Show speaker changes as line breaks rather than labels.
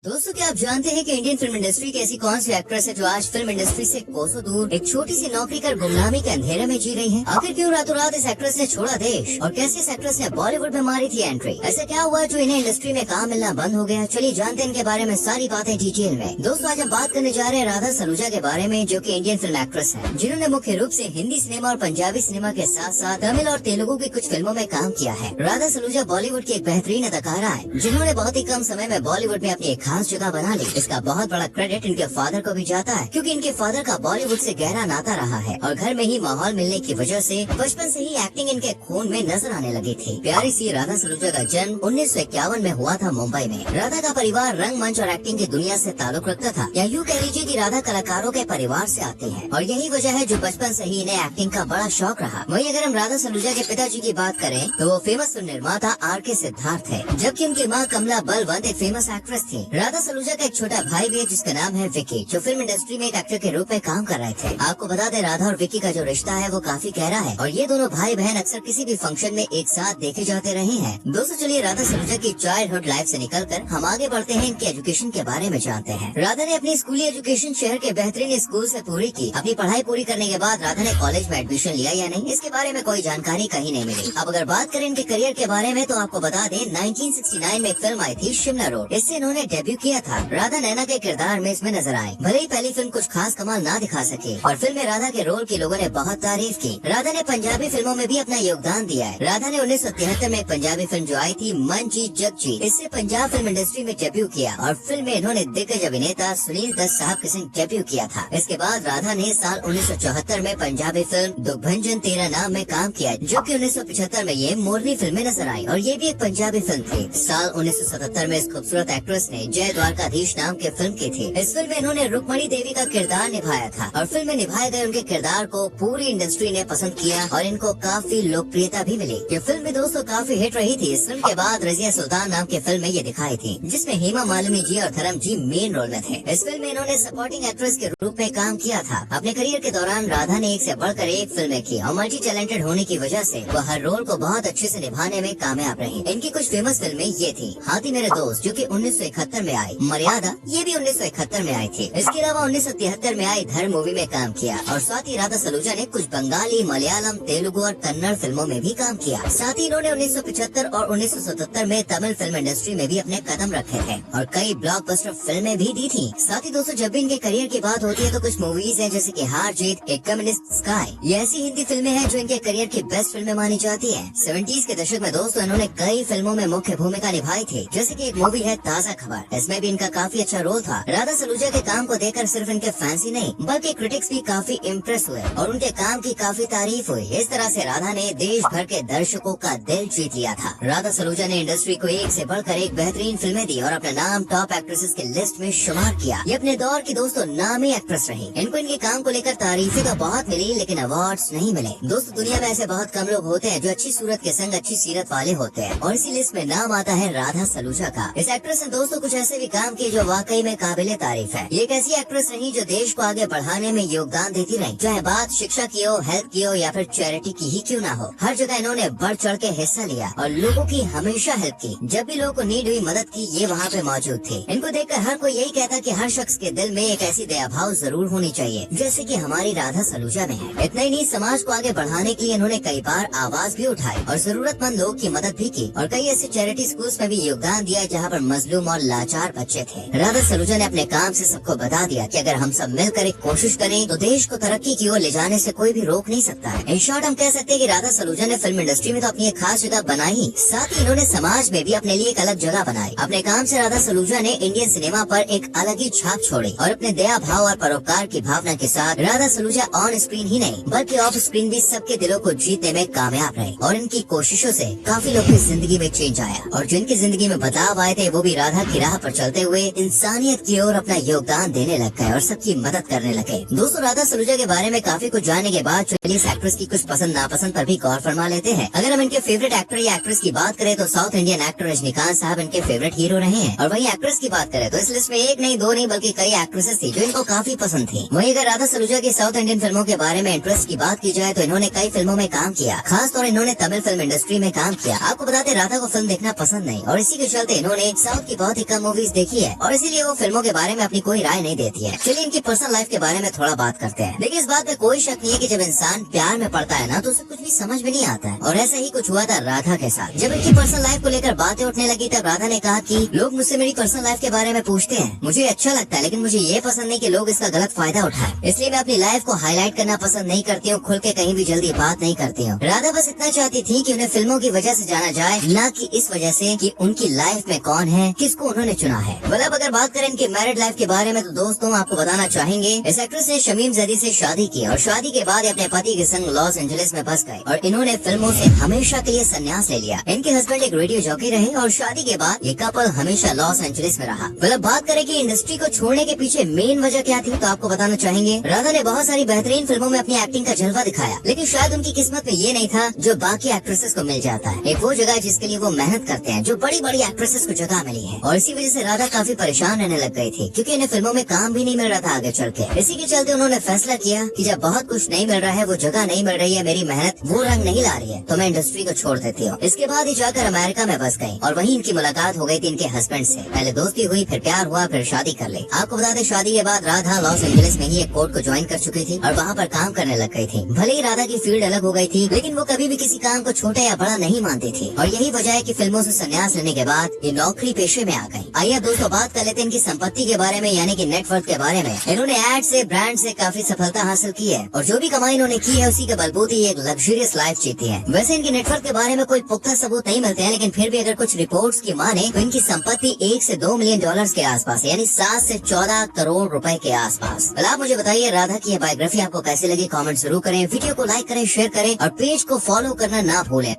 दोस्तों, क्या आप जानते हैं कि इंडियन फिल्म इंडस्ट्री की ऐसी कौन सी एक्ट्रेस है जो आज फिल्म इंडस्ट्री से कोसों दूर एक छोटी सी नौकरी कर गुमनामी के अंधेरे में जी रही है। आखिर क्यों रातों रात इस एक्ट्रेस ने छोड़ा देश और कैसे इस एक्ट्रेस ने बॉलीवुड में मारी थी एंट्री? ऐसा क्या हुआ जो इन्हें इंडस्ट्री में काम मिलना बंद हो गया? चलिए जानते हैं इनके बारे में सारी बातें डिटेल में। दोस्तों, आज हम बात करने जा रहे हैं राधा सलूजा के बारे में, जो की इंडियन फिल्म एक्ट्रेस है, जिन्होंने मुख्य रूप से हिंदी सिनेमा और पंजाबी सिनेमा के साथ साथ तमिल और तेलुगु की कुछ फिल्मों में काम किया है। राधा सलूजा बॉलीवुड की एक बेहतरीन अदाकारा है, जिन्होंने बहुत ही कम समय में बॉलीवुड में अपनी एक खास जगह बना ली। इसका बहुत बड़ा क्रेडिट इनके फादर को भी जाता है, क्योंकि इनके फादर का बॉलीवुड से गहरा नाता रहा है और घर में ही माहौल मिलने की वजह से बचपन से ही एक्टिंग इनके खून में नजर आने लगी थी। प्यारी सी राधा सलूजा का जन्म 1951 में हुआ था मुंबई में। राधा का परिवार रंगमंच और एक्टिंग की दुनिया से ताल्लुक रखता था, या यूँ कह लीजिए कि राधा कलाकारों के परिवार से आती है और यही वजह है जो बचपन से ही इन्हें एक्टिंग का बड़ा शौक रहा। वहीं अगर हम राधा सलूजा के पिताजी की बात करें तो वो फेमस फिल्म निर्माता R.K. सिद्धार्थ है, जबकि उनकी माँ कमला बलवंत एक फेमस एक्ट्रेस थी। राधा सलूजा का एक छोटा भाई भी है जिसका नाम है विकी, जो फिल्म इंडस्ट्री में एक एक्टर के रूप में काम कर रहे थे। आपको बता दें, राधा और विकी का जो रिश्ता है वो काफी गहरा है और ये दोनों भाई बहन अक्सर किसी भी फंक्शन में एक साथ देखे जाते रहे हैं। दोस्तों, चलिए राधा सलूजा की चाइल्डहुड लाइफ से निकलकर हम आगे बढ़ते हैं, इनकी एजुकेशन के बारे में जानते हैं। राधा ने अपनी स्कूली एजुकेशन शहर के बेहतरीन स्कूल से पूरी की। अपनी पढ़ाई पूरी करने के बाद राधा ने कॉलेज में एडमिशन लिया या नहीं, इसके बारे में कोई जानकारी कहीं नहीं मिली। अब अगर बात करें इनके करियर के बारे में तो आपको बता दें 1969 में एक फिल्म आई थी शिमला रोड। इससे इन्होंने डेब्यू किया था। राधा नैना के किरदार में इसमें नजर आए। भले ही पहली फिल्म कुछ खास कमाल ना दिखा सके और फिल्म में राधा के रोल की लोगों ने बहुत तारीफ की। राधा ने पंजाबी फिल्मों में भी अपना योगदान दिया है। राधा ने 1973 में एक पंजाबी फिल्म जो आई थी मन जी जग जी, इससे पंजाब फिल्म इंडस्ट्री में डेब्यू किया और फिल्म में इन्होंने दिग्गज अभिनेता सुनील दत्त साहब के संग डेब्यू किया था। इसके बाद राधा ने साल 1974 में पंजाबी फिल्म दुभंजन तेरा नाम में काम किया, जो कि 1975 में ये मोरनी फिल्म में नजर आई और ये भी एक पंजाबी फिल्म थी। साल 1977 में इस खूबसूरत एक्ट्रेस ने जय द्वारकाधीश नाम की फिल्म की थी। इस फिल्म में इन्होंने रुक्मणी देवी का किरदार निभाया था और फिल्म में निभाए गए उनके किरदार को पूरी इंडस्ट्री ने पसंद किया और इनको काफी लोकप्रियता भी मिली। ये फिल्म भी दोस्तों काफी हिट रही थी। इस फिल्म के बाद रजिया सुल्तान नाम की फिल्म में ये दिखाई थी, जिसमें हेमा मालिनी जी और धर्म जी मेन रोल में थे। इस फिल्म में इन्होंने सपोर्टिंग एक्ट्रेस के रूप में काम किया था। अपने करियर के दौरान राधा ने एक से बढ़कर एक फिल्में की और मल्टी टैलेंटेड होने की वजह से वो हर रोल को बहुत अच्छे से निभाने में कामयाब रही। इनकी कुछ फेमस फिल्में ये थी हाथी मेरे दोस्त, जो कि 1971 में आई, मर्यादा, ये भी 1971 में आई थी। इसके अलावा 1973 में आई धर्म मूवी में काम किया और साथ ही राधा सलूजा ने कुछ बंगाली, मलयालम, तेलुगु और कन्नड़ फिल्मों में भी काम किया। साथ ही इन्होंने 1975 और 1977 में तमिल फिल्म इंडस्ट्री में भी अपने कदम रखे थे और कई ब्लॉकबस्टर फिल्में भी दी थी। साथ ही दोस्तों, जब भी इनके करियर की बात होती है तो कुछ मूवीज हैं जैसे कि हार जीत, एक कम्युनिस्ट स्काई, ये ऐसी हिंदी फिल्में हैं जो इनके करियर की बेस्ट फिल्में मानी जाती है। 70s के दशक में दोस्तों इन्होंने कई फिल्मों में मुख्य भूमिका निभाई थी, जैसे कि एक मूवी है ताजा खबर, इसमें भी इनका काफी अच्छा रोल था। राधा सलूजा के काम को देखकर सिर्फ इनके फैंस ही नहीं बल्कि क्रिटिक्स भी काफी इम्प्रेस हुए और उनके काम की काफी तारीफ हुई। इस तरह से राधा ने देश भर के दर्शकों का दिल जीत लिया था। राधा सलूजा ने इंडस्ट्री को एक से बढ़कर एक बेहतरीन फिल्में दी और अपना नाम टॉप एक्ट्रेसेस की लिस्ट में शुमार किया। ये अपने दौर की दोस्तों नामी एक्ट्रेस रही। इनको इनके काम को लेकर तारीफें तो बहुत मिली, लेकिन अवार्ड्स नहीं मिले। दोस्तों, दुनिया में ऐसे बहुत कम लोग होते हैं जो अच्छी सूरत के संग अच्छी सीरत वाले होते हैं और इसी लिस्ट में नाम आता है राधा सलूजा का। इस एक्ट्रेस ने दोस्तों कुछ ऐसे भी काम किए जो वाकई में काबिले तारीफ है। ये एक ऐसी एक्ट्रेस रही जो देश को आगे बढ़ाने में योगदान देती रही, चाहे बात शिक्षा की हो, हेल्थ की हो या फिर चैरिटी की ही क्यों ना हो। हर जगह इन्होंने बढ़ चढ़ के हिस्सा लिया और लोगों की हमेशा हेल्प की। जब भी लोगों को नीड हुई मदद की, ये वहाँ पे मौजूद थे। इनको देखकर हर कोई यही कहता कि हर शख्स के दिल में एक ऐसी दया भाव जरूर होनी चाहिए, जैसे कि हमारी राधा सलूजा में है। इतना ही नहीं, समाज को आगे बढ़ाने के लिए इन्होंने कई बार आवाज भी उठाई और जरूरतमंद लोगों की मदद भी की और कई ऐसे चैरिटी स्कूल्स में भी योगदान दिया जहाँ पर मजलूम और लाचार बच्चे थे। राधा सलूजा ने अपने काम से सबको बता दिया कि अगर हम सब मिलकर एक कोशिश करें तो देश को तरक्की की ओर ले जाने से कोई भी रोक नहीं सकता है। इन शॉर्ट हम कह सकते हैं कि राधा सलूजा ने फिल्म इंडस्ट्री में तो अपनी एक खास जगह बनाई, साथ ही इन्होंने समाज में भी अपने लिए एक अलग जगह बनाई। अपने काम से राधा सलूजा ने इंडियन सिनेमा पर एक अलग ही छाप छोड़ी और अपने दया भाव और परोपकार की भावना के साथ राधा सलूजा ऑन स्क्रीन ही नहीं बल्कि ऑफ स्क्रीन भी सबके दिलों को जीतने में कामयाब रहे और इनकी कोशिशों से काफी लोगों की जिंदगी में चेंज आया और जिनकी जिंदगी में बदलाव आए थे वो भी राधा की राह पर चलते हुए इंसानियत की ओर अपना योगदान देने लग गए और सबकी मदद करने लगे। दोस्तों, राधा सलूजा के बारे में काफी कुछ जानने के बाद चलिए इस एक्ट्रेस की कुछ पसंद नापसंद पर भी गौर फरमा लेते हैं। अगर हम इनके फेवरेट एक्टर या एक्ट्रेस की बात करें तो साउथ इंडियन एक्टर रजनीकांत साहब इनके फेवरेट हीरो रहे हैं और वहीं एक्ट्रेस की बात करें तो इस लिस्ट में एक नहीं दो नहीं बल्कि कई एक्ट्रेसेस थी जो इनको काफी पसंद थी। वहीं अगर राधा सलूजा की साउथ इंडियन फिल्मों के बारे में इंटरेस्ट की बात की जाए तो इन्होंने कई फिल्मों में काम किया, खासतौर इन्होंने तमिल फिल्म इंडस्ट्री में काम किया। आपको बताते राधा को फिल्म देखना पसंद नहीं और इसी के चलते इन्होंने साउथ की बहुत ही कम मूवीज देखी है और इसीलिए वो फिल्मों के बारे में अपनी कोई राय नहीं देती है। चलिए इनकी पर्सनल लाइफ के बारे में थोड़ा बात करते हैं। लेकिन इस बात में कोई शक नहीं है कि जब इंसान प्यार में पड़ता है ना तो उसे कुछ भी समझ में नहीं आता है। और ऐसा ही कुछ हुआ था राधा के साथ। जब इनकी पर्सनल लाइफ को लेकर बातें उठने लगी तब राधा ने कहा कि लोग मुझसे मेरी पर्सनल लाइफ के बारे में पूछते हैं, मुझे अच्छा लगता है, लेकिन मुझे ये पसंद नहीं कि लोग इसका गलत फायदा उठाएं। इसलिए मैं अपनी लाइफ को हाईलाइट करना पसंद नहीं करती हूँ, खुल के कहीं भी जल्दी बात नहीं करती हूँ। राधा बस इतना चाहती थी कि उन्हें फिल्मों की वजह से जाना जाए, न कि इस वजह से कि उनकी लाइफ में कौन है, किसको उन्होंने चुना है। मतलब अगर बात करें इनकी मैरिड लाइफ के बारे में तो दोस्तों आपको बताना चाहेंगे, इस एक्ट्रेस ने शमीम जैदी से शादी की और शादी के बाद अपने पति के संग लॉस एंजलिस में बस गए और इन्होंने फिल्मों से हमेशा के लिए संन्यास ले लिया। इनके हस्बैंड एक रेडियो जॉकी रहे और शादी के बाद ये कपल हमेशा लॉस एंजलिस में रहा। मतलब बात करें कि इंडस्ट्री को छोड़ने के पीछे मेन वजह क्या थी तो आपको बताना चाहेंगे, राधा ने बहुत सारी बेहतरीन फिल्मों में अपनी एक्टिंग का जलवा दिखाया, लेकिन शायद उनकी किस्मत में ये नहीं था जो बाकी एक्ट्रेसेस को मिल जाता है। एक वो जगह जिसके लिए वो मेहनत करते हैं, जो बड़ी बड़ी एक्ट्रेसेस को जगह मिली है। और इसी वजह से राधा काफी परेशान रहने लग गई थी क्योंकि इन्हें फिल्मों में काम भी नहीं मिल रहा था आगे चल के। इसी के चलते उन्होंने फैसला किया कि जब बहुत कुछ नहीं मिल रहा है, वो जगह नहीं मिल रही है, मेरी मेहनत वो रंग नहीं ला रही है, तो मैं इंडस्ट्री को छोड़ देती हूँ। इसके बाद ही जाकर अमेरिका में बस गई और वहीं इनकी मुलाकात हो गई थी इनके हस्बैंड से। पहले दोस्ती हुई, फिर प्यार हुआ, फिर शादी कर ली। आपको बता दें शादी के बाद राधा लॉस एंजलिस में ही एक कोर्ट को ज्वाइन कर चुकी थी और वहाँ पर काम करने लग गई थी। भले ही राधा की फील्ड अलग हो गई थी, लेकिन वो कभी भी किसी काम को छोटा या बड़ा नहीं मानती थी और यही वजह है कि फिल्मों से संन्यास लेने के बाद ये नौकरी पेशे में आ गई। आइए दोस्तों बात कर लेते हैं इनकी संपत्ति के बारे में, यानी कि नेटवर्थ के बारे में। इन्होंने एड से, ब्रांड से काफी सफलता हासिल की है और जो भी कमाई इन्होंने की है उसी के बलबूते ही एक लग्जरियस लाइफ जीती है। वैसे इनकी नेटवर्थ के बारे में कोई पुख्ता सबूत नहीं मिलते हैं, लेकिन फिर भी अगर कुछ रिपोर्ट्स की माने तो इनकी संपत्ति 1 से 2 मिलियन डॉलर्स के आसपास, यानी 7 से 14 करोड़ रुपए के आसपास। आप मुझे बताइए राधा की बायोग्राफी आपको कैसी लगी, कमेंट जरूर करें, वीडियो को लाइक करें, शेयर करें और पेज को फॉलो करना ना भूलें।